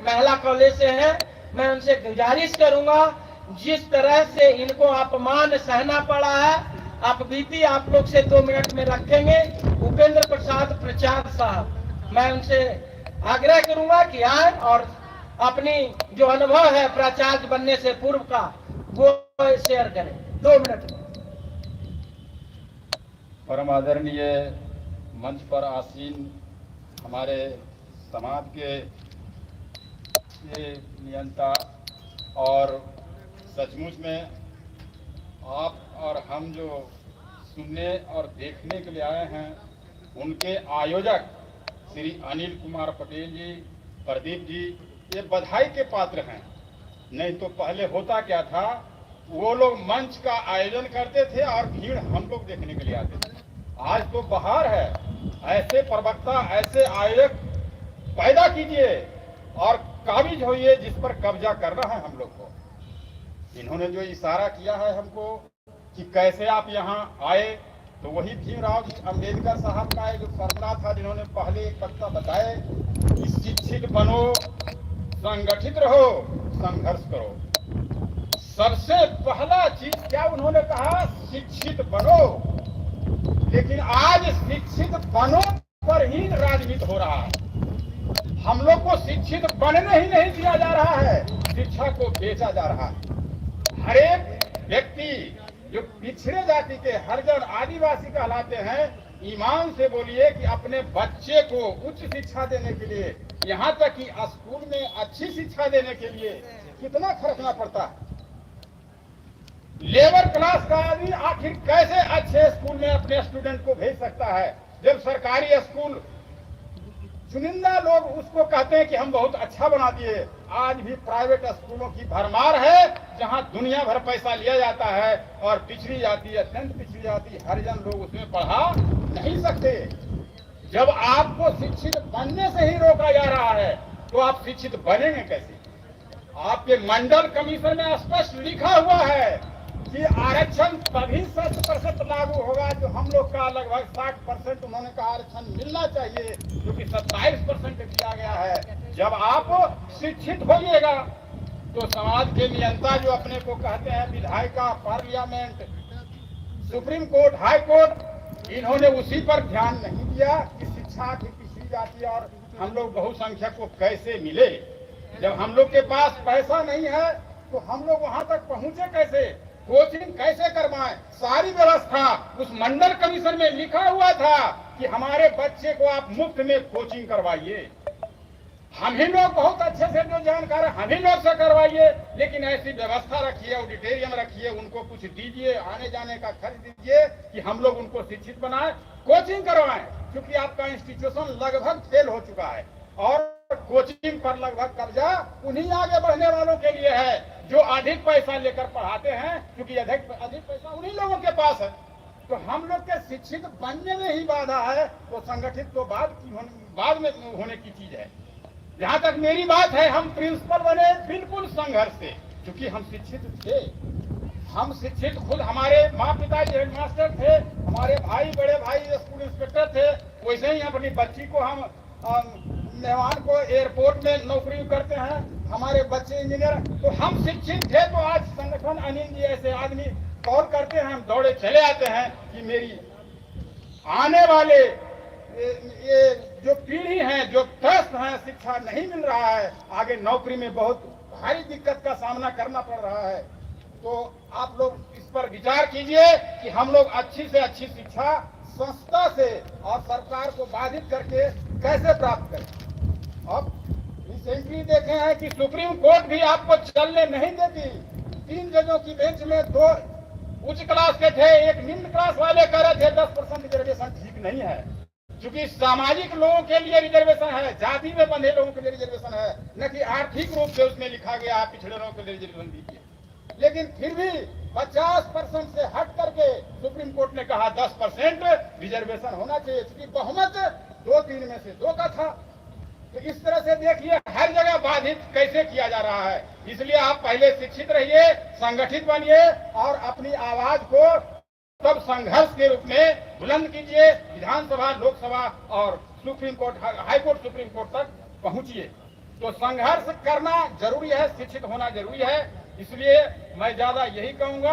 महिला कॉलेज से हैं, मैं उनसे गुजारिश करूंगा, जिस तरह से इनको अपमान सहना पड़ा है, आप बीती आप लोग से 2 मिनट में रखेंगे। उपेंद्र प्रसाद प्रचार साहब, मैं उनसे आग्रह करूंगा कि आए और अपनी जो अनुभव है प्राचार्य बनने से पूर्व का वो शेयर करें 2 मिनट में। परम आदरणीय मंच पर आसीन हमारे समाज के नियंता और सचमुच में आप और हम जो सुनने और देखने के लिए आए हैं, उनके आयोजक श्री अनिल कुमार पटेल जी, प्रदीप जी, ये बधाई के पात्र हैं। नहीं तो पहले होता क्या था, वो लोग मंच का आयोजन करते थे और भीड़ हम लोग देखने के लिए आते थे। आज तो बहार है, ऐसे प्रवक्ता, ऐसे आयोजक पैदा कीजिए और काबिज होइए जिस पर कब्जा करना है हम लोग को। इन्होंने जो इशारा किया है हमको कि कैसे आप यहाँ आए, तो वही भीमराव जी अम्बेडकर साहब का जो फर्मा था, जिन्होंने पहले एक पत्ता बताए कि शिक्षित बनो, संगठित रहो, संघर्ष करो। सबसे पहला चीज क्या उन्होंने कहा? शिक्षित बनो। लेकिन आज शिक्षित बनो पर ही राजनीति हो रहा है। हम लोग को शिक्षित बनने ही नहीं दिया जा रहा है, शिक्षा को बेचा जा रहा है। हर एक व्यक्ति जो पिछड़े जाति के हरिजन आदिवासी कहलाते हैं, ईमान से बोलिए कि अपने बच्चे को उच्च शिक्षा देने के लिए, यहाँ तक कि स्कूल में अच्छी शिक्षा देने के लिए कितना खर्चना पड़ता है। लेबर क्लास का आदमी आखिर कैसे अच्छे स्कूल में अपने स्टूडेंट को भेज सकता है, जब सरकारी स्कूल चुनिंदा लोग उसको कहते हैं कि हम बहुत अच्छा बना दिए। आज भी प्राइवेट स्कूलों की भरमार है, जहां दुनिया भर पैसा लिया जाता है और पिछड़ी जाती, अत्यंत पिछड़ी जाती हरिजन लोग उसमें पढ़ा नहीं सकते। जब आपको शिक्षित बनने से ही रोका जा रहा है, तो आप शिक्षित बनेंगे कैसे? आपके मंडल कमीशन में स्पष्ट लिखा हुआ है कि आरक्षण तभी 60% लागू होगा जो हम लोग का लगभग 60%, उन्होंने कहा आरक्षण मिलना चाहिए, जो कि 27% दिया गया है। जब आप शिक्षित होइएगा तो समाज के नियंता जो अपने को कहते हैं, विधायिका, parliament, supreme court, high court, इन्होंने उसी पर ध्यान नहीं दिया कि शिक्षा की पिछड़ी जाति और हम लोग बहुसंख्यक को कैसे मिले। जब हम लोग के पास पैसा नहीं है तो हम लोग वहां तक पहुंचे कैसे, कोचिंग कैसे करवाएं? सारी व्यवस्था उस मंडल कमीशन में लिखा हुआ था कि हमारे बच्चे को आप मुफ्त में कोचिंग करवाइए। हम ही लोग बहुत अच्छे से जो जानकार है, हम ही लोग से करवाइए, लेकिन ऐसी व्यवस्था रखिए, ऑडिटोरियम रखिए, उनको कुछ दीजिए, आने जाने का खर्च दीजिए कि हम लोग उनको शिक्षित बनाएं, कोचिंग करवाएं। क्योंकि आपका इंस्टीट्यूशन लगभग फेल हो चुका है और कोचिंग पर लगभग कब्जा उन्हीं आगे बढ़ने वालों के लिए है जो अधिक पैसा लेकर पढ़ाते हैं, क्योंकि अधिक पैसा उन्हीं लोगों के पास है। तो हम लोग के शिक्षित बनने में ही बाधा है, तो संगठित तो बाद में होने की चीज है। जहां तक मेरी बात है, हम प्रिंसिपल बने बिल्कुल संघर्ष से, क्योंकि हम शिक्षित थे। हम शिक्षित खुद, हमारे माँ पिताजी हेडमास्टर थे, हमारे भाई बड़े भाई स्कूल इंस्पेक्टर थे, वैसे ही अपनी बच्ची को हम मेहमान को एयरपोर्ट में नौकरी करते हैं, हमारे बच्चे इंजीनियर। तो हम शिक्षित थे, तो आज संगठन अनिल जी ऐसे आदमी कॉल करते हैं, हम दौड़े चले आते हैं कि मेरी आने वाले ये जो पीढ़ी है, जो त्रस्त है, शिक्षा नहीं मिल रहा है, आगे नौकरी में बहुत भारी दिक्कत का सामना करना पड़ रहा है। तो आप लोग इस पर विचार कीजिए कि हम लोग अच्छी से अच्छी शिक्षा संस्था से और सरकार को बाधित करके कैसे प्राप्त करें। अब रिसेंटली देखे हैं कि सुप्रीम कोर्ट भी आपको चलने नहीं देती। 3 जजों की बेंच में 2 उच्च क्लास के थे, एक निम्न क्लास वाले कह रहे थे 10% रिजर्वेशन ठीक नहीं है, क्योंकि सामाजिक लोगों के लिए रिजर्वेशन है, जाति में बंधे लोगों के लिए रिजर्वेशन है, न कि आर्थिक रूप से उसमें लिखा गया है पिछड़े लोगों के लिए रिजर्वेशन दीजिए। लेकिन फिर भी 50% से हट करके सुप्रीम कोर्ट ने कहा 10% रिजर्वेशन होना चाहिए, क्योंकि बहुमत 2-3 में से 2 का था। तो इस तरह से देखिए हर जगह बाधित कैसे किया जा रहा है। इसलिए आप पहले शिक्षित रहिए, संगठित बनिए और अपनी आवाज को तब संघर्ष के रूप में बुलंद कीजिए, विधानसभा, लोकसभा और supreme court, high court, supreme court तक पहुंचिए। तो संघर्ष करना जरूरी है, शिक्षित होना जरूरी है। इसलिए मैं ज्यादा यही कहूंगा